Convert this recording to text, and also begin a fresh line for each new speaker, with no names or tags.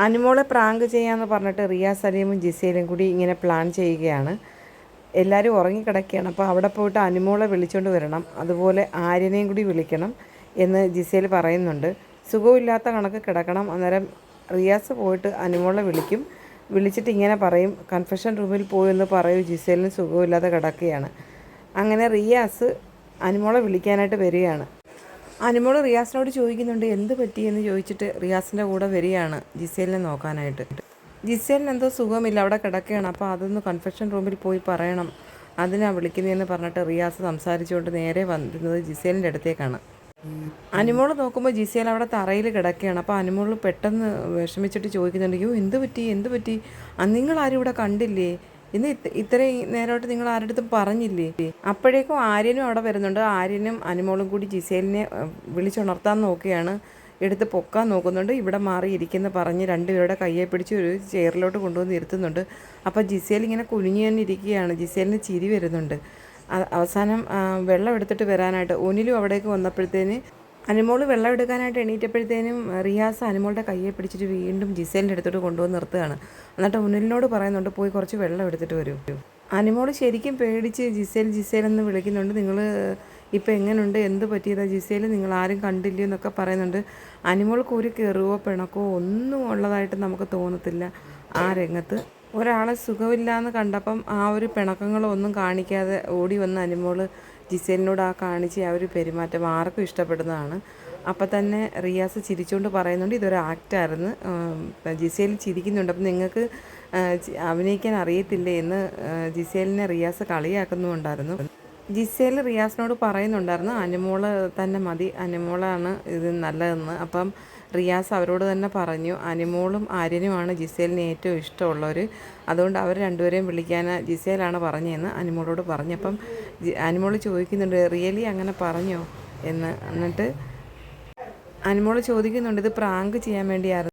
അനുമോളെ പ്രാങ്ക് ചെയ്യാമെന്ന് പറഞ്ഞിട്ട് റിയാസ് സലീമും ജിസേലും കൂടി ഇങ്ങനെ പ്ലാൻ ചെയ്യുകയാണ്. എല്ലാവരും ഉറങ്ങിക്കിടക്കുകയാണ്. അപ്പോൾ അവിടെ പോയിട്ട് അനുമോളെ വിളിച്ചുകൊണ്ട് വരണം, അതുപോലെ ആര്യനെയും കൂടി വിളിക്കണം എന്ന് ജിസേൽ പറയുന്നുണ്ട്. സുഖമില്ലാത്ത കണക്ക് കിടക്കണം. അന്നേരം റിയാസ് പോയിട്ട് അനുമോളെ വിളിക്കും. വിളിച്ചിട്ട് ഇങ്ങനെ പറയും, കൺഫെഷൻ റൂമിൽ പോയെന്ന് പറയൂ, ജിസേലിന് സുഖമില്ലാതെ കിടക്കുകയാണ്. അങ്ങനെ റിയാസ് അനുമോളെ വിളിക്കാനായിട്ട് വരികയാണ്. അനുമോൾ റിയാസിനോട് ചോദിക്കുന്നുണ്ട് എന്ത് പറ്റിയെന്ന് ചോദിച്ചിട്ട് റിയാസിൻ്റെ കൂടെ വരികയാണ് ജിസേലിനെ നോക്കാനായിട്ട്. ജിസേലിന് എന്തോ സുഖമില്ല, അവിടെ കിടക്കുകയാണ്. അപ്പോൾ അതൊന്ന് കൺഫെഷൻ റൂമിൽ പോയി പറയണം, അതിനാണ് വിളിക്കുന്നതെന്ന് പറഞ്ഞിട്ട് റിയാസ് സംസാരിച്ചുകൊണ്ട് നേരെ വന്നിരുന്നത് ജിസേലിൻ്റെ അടുത്തേക്കാണ്. അനുമോൾ നോക്കുമ്പോൾ ജിസേൽ അവിടെ തറയിൽ കിടക്കുകയാണ്. അപ്പോൾ അനുമോൾ പെട്ടെന്ന് വിഷമിച്ചിട്ട് ചോദിക്കുന്നുണ്ട്, അയ്യോ എന്ത് പറ്റി, നിങ്ങളാരും ഇവിടെ കണ്ടില്ലേ, ഇന്ന് ഇത്രയും നേരമായിട്ട് നിങ്ങൾ ആരുടെ അടുത്തും പറഞ്ഞില്ലേ? അപ്പോഴേക്കും ആര്യനും അവിടെ വരുന്നുണ്ട്. ആര്യനും അനുമോളും കൂടി ജിസേലിനെ വിളിച്ചുണർത്താൻ നോക്കുകയാണ്, എടുത്ത് പൊക്കാൻ നോക്കുന്നുണ്ട്. ഇവിടെ മാറിയിരിക്കുന്ന പറഞ്ഞ് രണ്ടുപേരുടെ കയ്യെ പിടിച്ച് ഒരു ചെയറിലോട്ട് കൊണ്ടുവന്ന് ഇരുത്തുന്നുണ്ട്. അപ്പോൾ ജിസേൽ ഇങ്ങനെ കുനിഞ്ഞു തന്നെ ഇരിക്കുകയാണ്. ജിസേലിന് ചിരി വരുന്നുണ്ട്. അവസാനം വെള്ളം എടുത്തിട്ട് വരാനായിട്ട് ഒനിലും അവിടേക്ക് വന്നപ്പോഴത്തേന് അനുമോൾ വെള്ളം എടുക്കാനായിട്ട് എണീറ്റപ്പോഴത്തേനും റിയാസ് അനുമോളുടെ കയ്യെ പിടിച്ചിട്ട് വീണ്ടും ജിസേലിൻ്റെ അടുത്തോട്ട് കൊണ്ടുവന്ന് നിർത്തുകയാണ്. എന്നിട്ട് ഉനിലിനോട് പറയുന്നുണ്ട്, പോയി കുറച്ച് വെള്ളം എടുത്തിട്ട് വരൂ. അനുമോൾ ശരിക്കും പേടിച്ച് ജിസേൽ എന്ന് വിളിക്കുന്നുണ്ട്. നിങ്ങൾ ഇപ്പോൾ എങ്ങനെയുണ്ട്, എന്ത് പറ്റിയതാ ജിസേൽ, നിങ്ങൾ ആരും കണ്ടില്ലയോ എന്നൊക്കെ പറയുന്നുണ്ട്. അനുമോൾക്ക് ഒരു കെറുവോ പിണക്കോ ഒന്നും ഉള്ളതായിട്ട് നമുക്ക് തോന്നത്തില്ല. ആ രംഗത്ത് ഒരാളെ സുഖമില്ലാന്ന് കണ്ടപ്പം ആ ഒരു പിണക്കങ്ങളോ ഒന്നും കാണിക്കാതെ ഓടി വന്ന അനുമോൾ ജിസേലിനോട് കാണിച്ച് ആ ഒരു പെരുമാറ്റം ആർക്കും ഇഷ്ടപ്പെടുന്നതാണ്. അപ്പം തന്നെ റിയാസ് ചിരിച്ചുകൊണ്ട് പറയുന്നുണ്ട്, ഇതൊരു ആക്റ്റായിരുന്നു. ജിസേൽ ചിരിക്കുന്നുണ്ട്, അപ്പം നിങ്ങൾക്ക് അഭിനയിക്കാൻ അറിയത്തില്ലേ എന്ന് ജിസേലിനെ റിയാസ് കളിയാക്കുന്നുണ്ടായിരുന്നു. ജിസേൽ റിയാസിനോട് പറയുന്നുണ്ടായിരുന്നു, അനുമോള് തന്നെ മതി, അനുമോളാണ് ഇത് നല്ലതെന്ന്. അപ്പം റിയാസ് അവരോട് തന്നെ പറഞ്ഞു, അനുമോളും ആര്യനുമാണ് ജിസേലിന് ഏറ്റവും ഇഷ്ടമുള്ളവർ, അതുകൊണ്ട് അവർ രണ്ടുപേരെയും വിളിക്കാൻ ജിസേലാണ് പറഞ്ഞതെന്ന് അനുമോളോട് പറഞ്ഞപ്പം അനുമോൾ ചോദിക്കുന്നുണ്ട്, റിയലി അങ്ങനെ പറഞ്ഞോ എന്ന്. എന്നിട്ട് അനുമോൾ ചോദിക്കുന്നുണ്ട്, ഇത് പ്രാങ്ക് ചെയ്യാൻ വേണ്ടിയായിരുന്നു